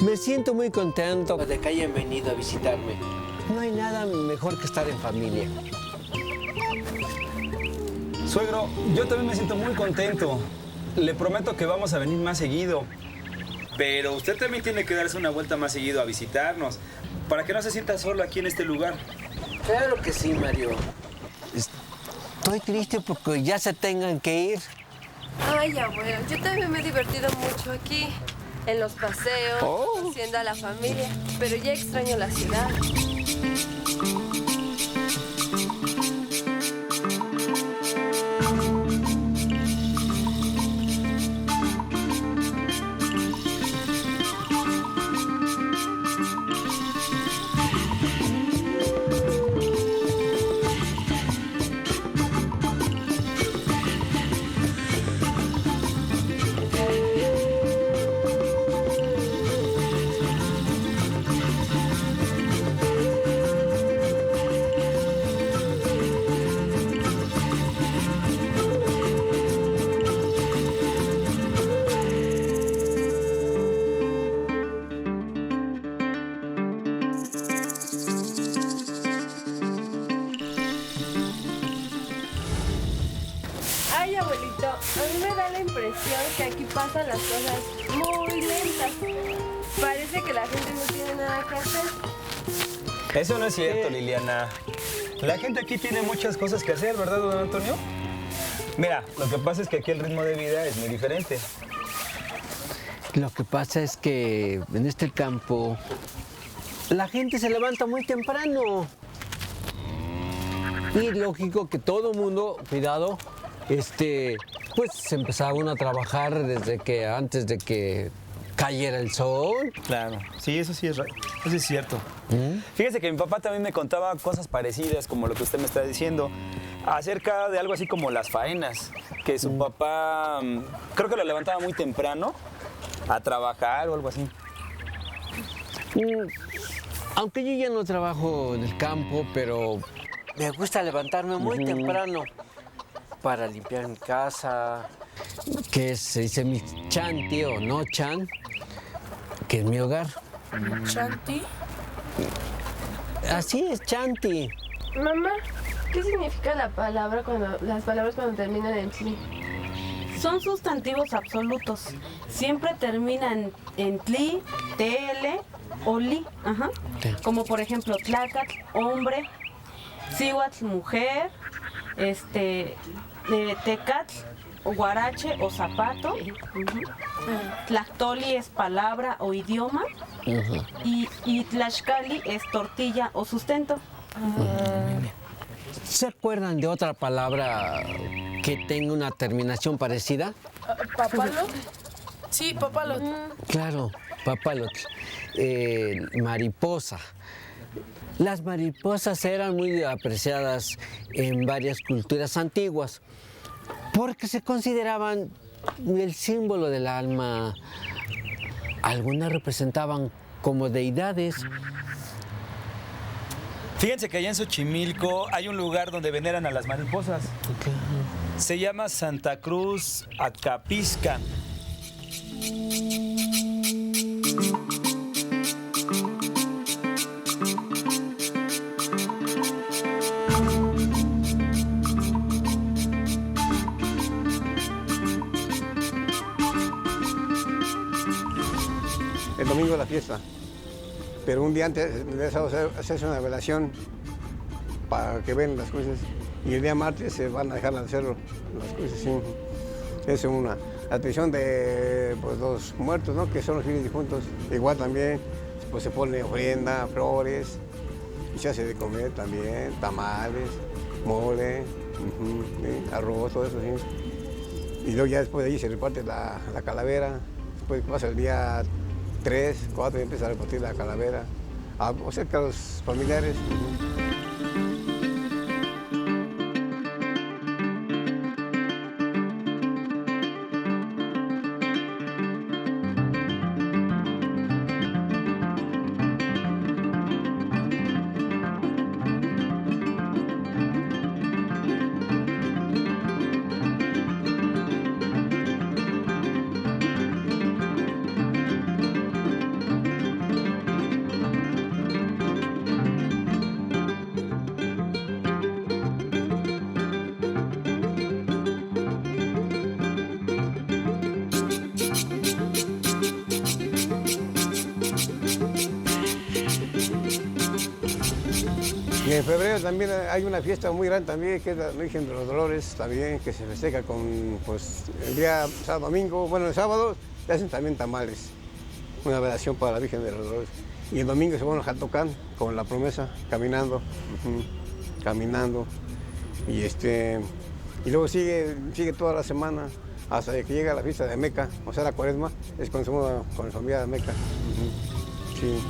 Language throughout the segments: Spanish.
Me siento muy contento De que hayan venido a visitarme. No hay nada mejor que estar en familia. Suegro, yo también me siento muy contento. Le prometo que vamos a venir más seguido. Pero usted también tiene que darse una vuelta más seguido a visitarnos, para que no se sienta solo aquí en este lugar. Claro que sí, Mario. Estoy triste porque ya se tengan que ir. Ay, abuelo, yo también me he divertido mucho aquí, en los paseos, haciendo a la familia, pero ya extraño la ciudad. Ay, abuelito, a mí me da la impresión que aquí pasan las cosas muy lentas. Parece que la gente no tiene nada que hacer. Eso no es cierto, Liliana. La gente aquí tiene muchas cosas que hacer, ¿verdad, don Antonio? Mira, lo que pasa es que aquí el ritmo de vida es muy diferente. Lo que pasa es que en este campo la gente se levanta muy temprano. Y lógico que todo mundo, cuidado, pues empezaban a trabajar desde que antes de que cayera el sol. Claro, sí, eso sí eso es cierto. Fíjese que mi papá también me contaba cosas parecidas, como lo que usted me está diciendo, acerca de algo así como las faenas, que su papá creo que lo levantaba muy temprano a trabajar o algo así. Aunque yo ya no trabajo en el campo, pero me gusta levantarme muy temprano para limpiar mi casa, que se dice mi chanti o no chan, que es mi hogar. ¿Chanti? Así es, chanti. Mamá, ¿qué significa las palabras cuando terminan en tli? Son sustantivos absolutos. Siempre terminan en tli, tl o li. Ajá. Sí. Como por ejemplo, tlacatl, hombre, cihuatl, mujer, tecatl, guarache o zapato. Tlactoli es palabra o idioma. Y tlaxcali es tortilla o sustento. ¿Se acuerdan de otra palabra que tenga una terminación parecida? ¿Papalot? Sí, papalot. Claro, papalotl. Mariposa. Las mariposas eran muy apreciadas en varias culturas antiguas porque se consideraban el símbolo del alma. Algunas representaban como deidades. Fíjense que allá en Xochimilco hay un lugar donde veneran a las mariposas. Se llama Santa Cruz Acapizca. El domingo es la fiesta, pero un día antes de eso se hace una velación para que vean las cruces y el día martes se van a dejar al cerro las cruces, sí. Esa es una. La tradición de pues, los muertos, ¿no? Que son los fieles difuntos. Igual también pues, se pone ofrenda, flores y se hace de comer también, tamales, mole, ¿sí? Arroz, todo eso, sí. Y luego ya después de ahí se reparte la calavera. Después pasa el día 3, 4 y empieza a repartir la calavera. O sea, que a los familiares. en febrero también hay una fiesta muy grande también, que es la Virgen de los Dolores también, que se festeja con, pues, el día sábado, domingo. Bueno, el sábado se hacen también tamales, una velación para la Virgen de los Dolores. Y el domingo se van a Jatocán con la promesa, caminando, caminando. Y luego sigue toda la semana hasta que llega la fiesta de Meca, o sea, la Cuaresma, es cuando se va con la familia de Meca. Sí.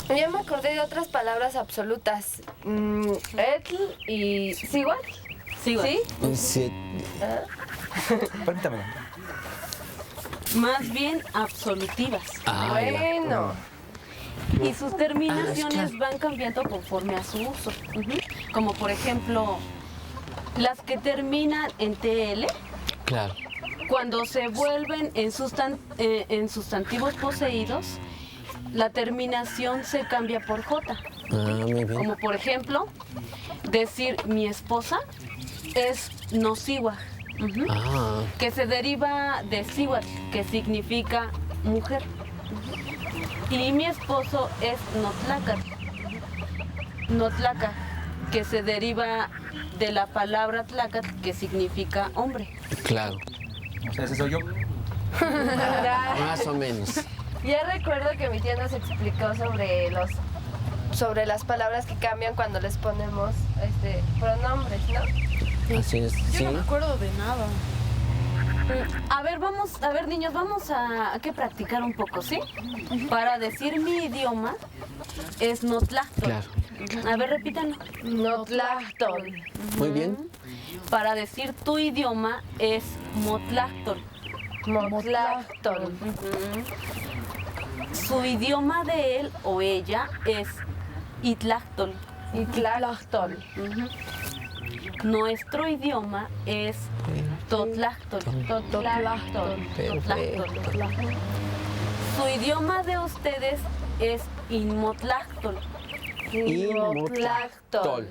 Ya me acordé de otras palabras absolutas. Etl y Siwal. Sí, ¿Sí? Sí. Permítame. Más bien absolutivas. Ah, ya. Bueno. Y sus terminaciones van cambiando conforme a su uso. Como por ejemplo, las que terminan en TL, Claro. cuando se vuelven en sustantivos poseídos, la terminación se cambia por J. Muy bien. Como por ejemplo, decir mi esposa es nociwa, que se deriva de siwat, que significa mujer. Y mi esposo es notlaca, que se deriva de la palabra tlacat, que significa hombre. Claro. O sea, ese soy yo. Más o menos. Ya recuerdo que mi tía nos explicó sobre las palabras que cambian cuando les ponemos pronombres, ¿no? Así es. Sí. Yo no me acuerdo de nada. A ver niños, vamos a que practicar un poco, ¿sí? Para decir mi idioma es notlactol. Claro. A ver, repítanlo. Notlactol. Muy bien. Para decir tu idioma es motlactol. Motlactol. Su idioma de él o ella es itlactol. Itlactol. Nuestro idioma es totlactol. Totlactol. Su idioma de ustedes es inmotlactol. Inmotlactol.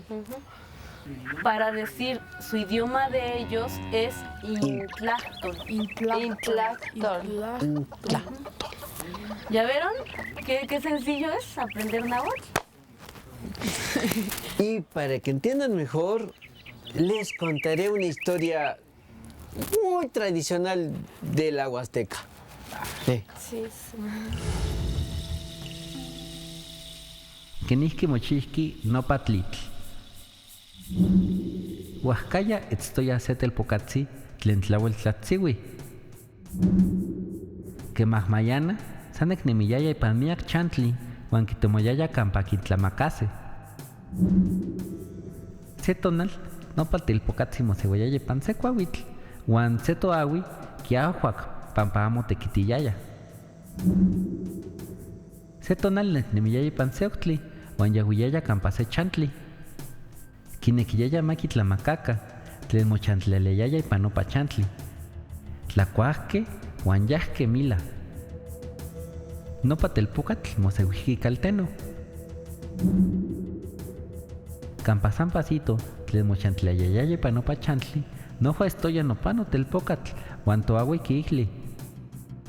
Para decir su idioma de ellos es intlactol. Intlactol. ¿Ya vieron? ¿Qué sencillo es aprender náhuatl? Y para que entiendan mejor, les contaré una historia muy tradicional de la Huasteca. Sí. Sí, sí. Kenihki mochihki nopatlitl. Huascaya estoya setelpocatzi tlen tlauel tlatziwi. Kemahmayana sanek nemiyaya ipan miak chantli huan kitomoyaya kampa kitlamakase. Se tonal nopatilpocatzi mosewayaya ipan se kuauitl huan se toawi kiahuac pampa amo tekitiyaya. Se tonal nemiyaya ipan se octli huan yahuiyaya kampa se chantli. Kinekiyaya makitlamakaka tlen mochantleleyaya ipan nopa chantli. Tlakuajke huan yahke mila. Nopa telpocatl moseuijki kalteno. Kampa sampacito tlen mochantleyayaya ipan nopa chantli noja estoya nopano telpocatl huan toahui kiihli.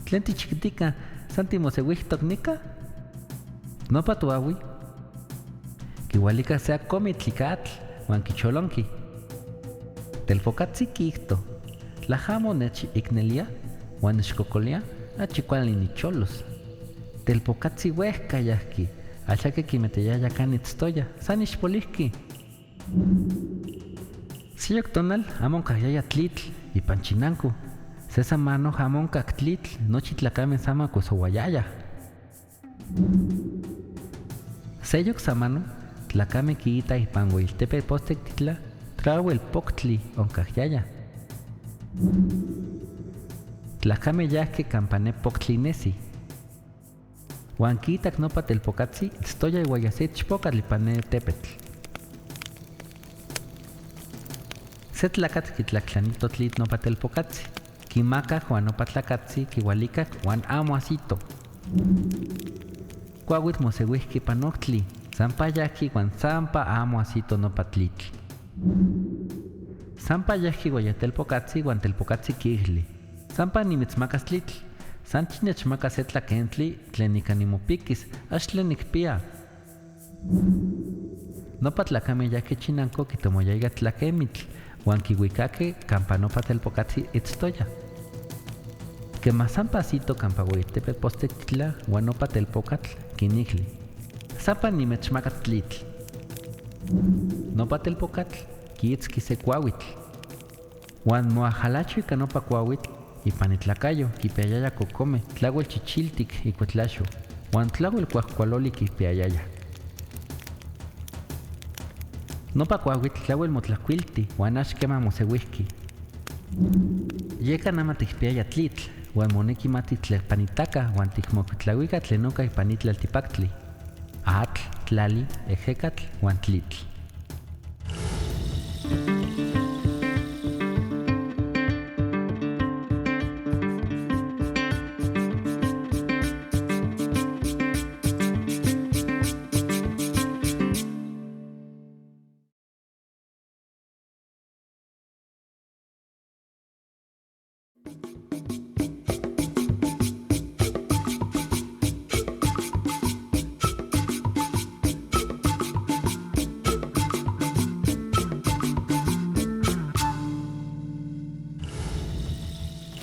Tlen tichiquitica san timoseuijtok nika. Nopa toahui kiualika sea komitl ika atl huan kicholonki. Telpocatzi kiihto tlahamo nechiknelia huan nechkokolia achi kuali nicholos. Telpocatzi uehka yahki axake kimeteyaya kan itztoya san ixpolihki. Siyok tonal amo onkahiyaya tlitl ipan Chinanko. Se samano amo onkak tlitl nochi tlakameh sama kosowayayah. Seyok samano tlakame kiita ipan Huiltepe Postetitla trauel poktli onkahiyaya. Tlakame yahke kampane poktli nesi. Huan kiitak nopa telpocatzi itztoya iuayase ichpokatl ipan tepetl. Se tlakatl kitlaklanito tlit nopa telpocatzi. Kimakak huan nopa tlakatzi kiualikak huan amo asito. Kuauitl moseuihki ipan oktli. Sampa yahki huan sampa amo asito nopa tlitl. Sampa yahki guayatelpocatzi huan telpocatzi kiihli. Sampa nimitzmakas tlitl. San chinechmakas se tlakentli tlen ika nimopikis ax tlen nikpia. Nopa tlakame yahki Chinanko kitomoyaya tlakemitl huan kiuikake kampa nopa telpocatzi itztoya. Kema sampa asito kampa Huiltepe Postetitla huan nopa telpocatl kinihli. Sampa nimechmakas tlitl. Nopa telpocatl kiitzki se kuauitl. Huan moajalacho ika nopa kuauitl ipan itlakayo kipiayaya kokome tlauel chichiltik ikuetlaxo huan tlauel kuajkualoli kipiayaya. Nopa kuauitl tlauel motlakuilti huan ax kema moseuihki. Yeka nama tikpiaya tlitl huan moneki matitlepanitaka huan tikmokuitlauika tlen onkah ipan itlaltipaktli. Atl, tlali, ejekatl huan tlitl.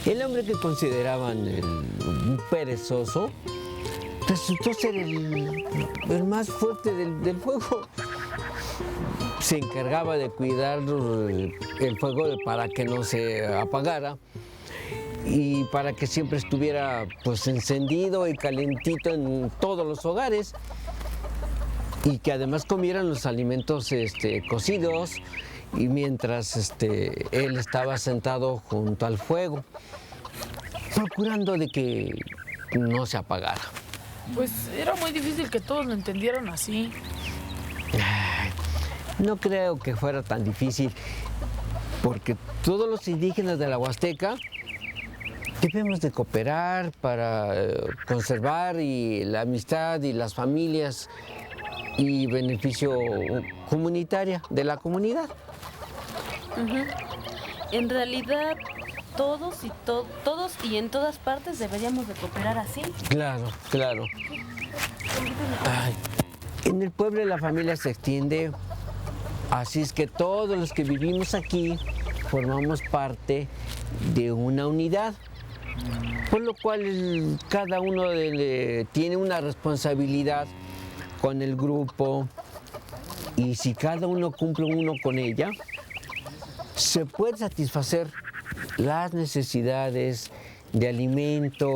El hombre que consideraban un perezoso resultó ser el más fuerte del fuego. Se encargaba de cuidar el fuego para que no se apagara y para que siempre estuviera pues encendido y calentito en todos los hogares y que además comieran los alimentos cocidos y mientras él estaba sentado junto al fuego, procurando de que no se apagara. Pues era muy difícil que todos lo entendieran así. No creo que fuera tan difícil, porque todos los indígenas de la Huasteca debemos de cooperar para conservar la amistad y las familias y beneficio comunitaria de la comunidad. En realidad, todos y en todas partes deberíamos de cooperar así. Claro, claro. Ay. En el pueblo la familia se extiende, así es que todos los que vivimos aquí formamos parte de una unidad, por lo cual cada uno tiene una responsabilidad con el grupo, y si cada uno cumple uno con ella, se puede satisfacer las necesidades de alimento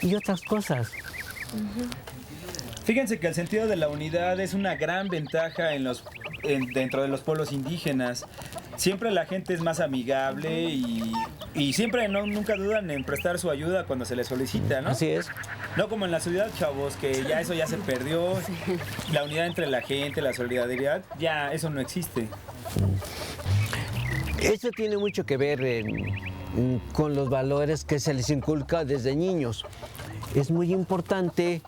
y otras cosas. Fíjense que el sentido de la unidad es una gran ventaja dentro de los pueblos indígenas. Siempre la gente es más amigable y siempre nunca dudan en prestar su ayuda cuando se les solicita, ¿no? Así es. No como en la ciudad, chavos, que ya eso ya se perdió. La unidad entre la gente, la solidaridad, ya eso no existe. Eso tiene mucho que ver con los valores que se les inculca desde niños. Es muy importante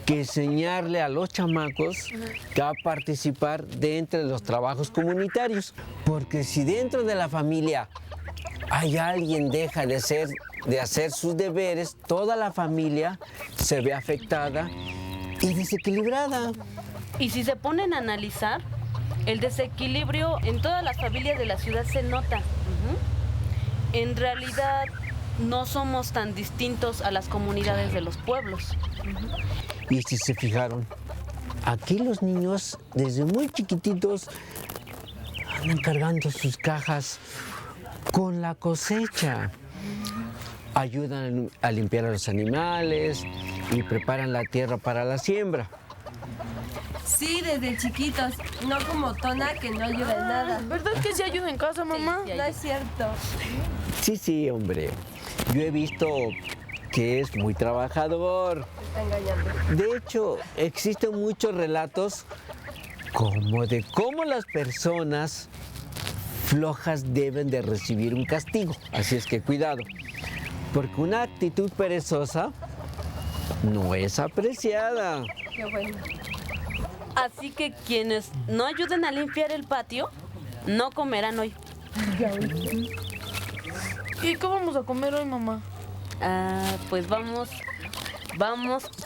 que enseñarle a los chamacos a participar dentro de los trabajos comunitarios, porque si dentro de la familia hay alguien que deja de hacer sus deberes, toda la familia se ve afectada y desequilibrada. Y si se ponen a analizar, el desequilibrio en todas las familias de la ciudad se nota. En realidad no somos tan distintos a las comunidades de los pueblos. Y si se fijaron, aquí los niños desde muy chiquititos andan cargando sus cajas con la cosecha. Ayudan a limpiar a los animales y preparan la tierra para la siembra. Sí, desde chiquitos, no como Tona que no ayuda en nada. ¿Verdad que sí ayuda en casa, mamá? No es cierto. Sí, hombre. Yo he visto que es muy trabajador. Está engañando. De hecho, existen muchos relatos como de cómo las personas flojas deben de recibir un castigo. Así es que cuidado, porque una actitud perezosa no es apreciada. Qué bueno. Así que quienes no ayuden a limpiar el patio, no comerán hoy. ¿Y qué vamos a comer hoy, mamá? Pues vamos,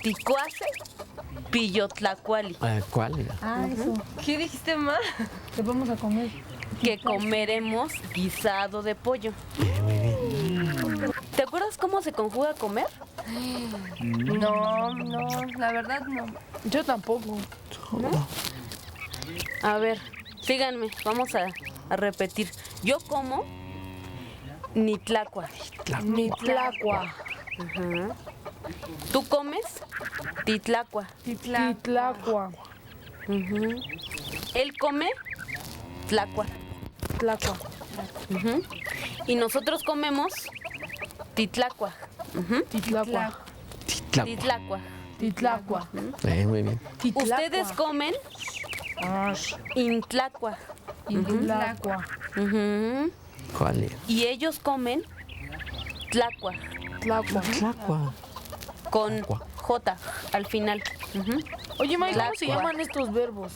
ticuace, pillotlacuali, ¿Cuál era? Eso. ¿Qué dijiste, ma? ¿Qué vamos a comer? que comeremos guisado de pollo. ¿Te acuerdas cómo se conjuga comer? No, la verdad no. Yo tampoco. A ver, síganme, vamos a repetir. Yo como nitlacua. Nitlacua. Ajá. ¿Tú comes? Titlacua. Titlacua. Ujú. Él come tlacua. Tlacua. Ujú. Y nosotros comemos titlacua. Ujú. Titlacua. Titlacua. Titlacua. Muy bien. Ustedes comen intlacua. Titlacua. Ujú. ¿Cuál era? Y ellos comen tlacua. Tlacua. Tlacua. Con J al final. Ujú. Oye, May, ¿cómo se Tlacua. llaman estos verbos?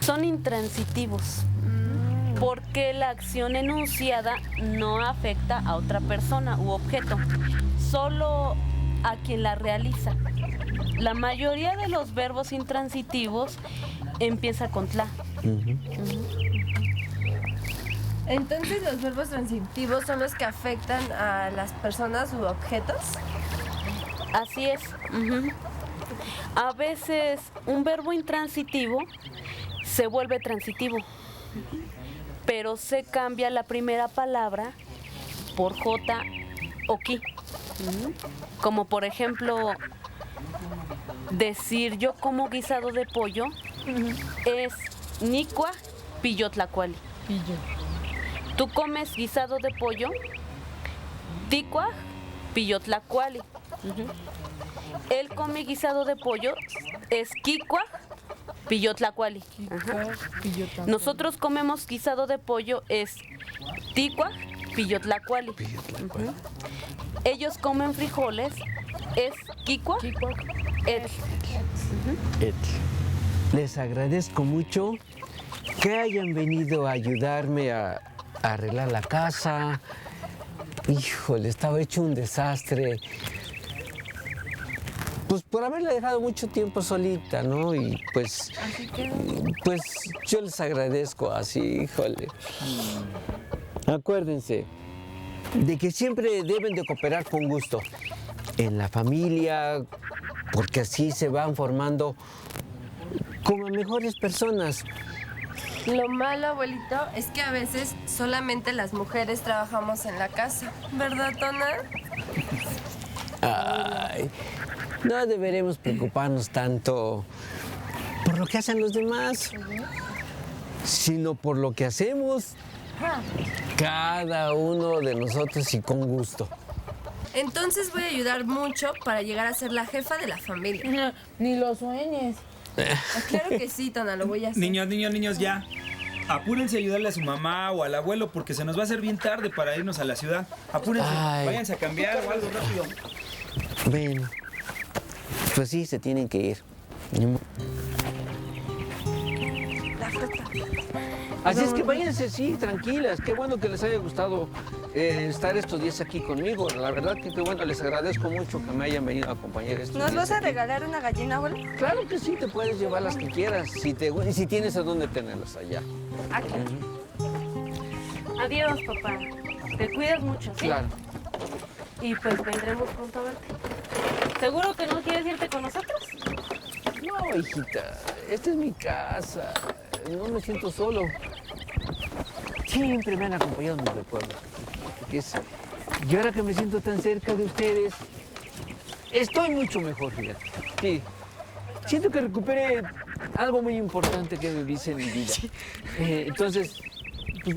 Son intransitivos. Porque la acción enunciada no afecta a otra persona u objeto, solo a quien la realiza. La mayoría de los verbos intransitivos empieza con tla. Entonces, ¿los verbos transitivos son los que afectan a las personas u objetos? Así es. Ujú. A veces un verbo intransitivo se vuelve transitivo, pero se cambia la primera palabra por J o ki. Como por ejemplo, decir yo como guisado de pollo es nicua pillotlacuali. Pillo. Tú comes guisado de pollo, ticua pillotlacuali. Él come guisado de pollo, es quicua pillotlacuali. Nosotros comemos guisado de pollo, es ticua pillotlacuali. Ellos comen frijoles, es quicua etl. Les agradezco mucho que hayan venido a ayudarme a arreglar la casa. Híjole, estaba hecho un desastre. pues por haberla dejado mucho tiempo solita, ¿no? Y pues, pues yo les agradezco así, híjole. Acuérdense de que siempre deben de cooperar con gusto en la familia, porque así se van formando como mejores personas. Lo malo, abuelito, es que a veces solamente las mujeres trabajamos en la casa. ¿Verdad, Tona? Ay, no deberemos preocuparnos tanto por lo que hacen los demás, sino por lo que hacemos cada uno de nosotros y con gusto. Entonces voy a ayudar mucho para llegar a ser la jefa de la familia. Ni lo sueñes. Claro que sí, Tona, lo voy a hacer. Niños, ya. Apúrense a ayudarle a su mamá o al abuelo porque se nos va a hacer bien tarde para irnos a la ciudad. Apúrense, Ay. váyanse a cambiar o algo rápido. Bueno, pues sí, se tienen que ir. Así es que váyanse, sí, tranquilas. Qué bueno que les haya gustado estar estos días aquí conmigo. La verdad que qué bueno, les agradezco mucho que me hayan venido a acompañar estos ¿Nos días vas a aquí. regalar una gallina, abuelo? Claro que sí, te puedes llevar las que quieras, y si tienes a dónde tenerlas allá. Aquí. Adiós, papá. Te cuidas mucho, ¿sí? Claro. Y pues vendremos pronto a verte. ¿Seguro que no quieres irte con nosotros? No, hijita, esta es mi casa. No me siento solo. Siempre me han acompañado mis recuerdos. Y ahora que me siento tan cerca de ustedes, estoy mucho mejor, fíjate. Sí. Siento que recuperé algo muy importante que me dice en mi vida. Entonces, pues,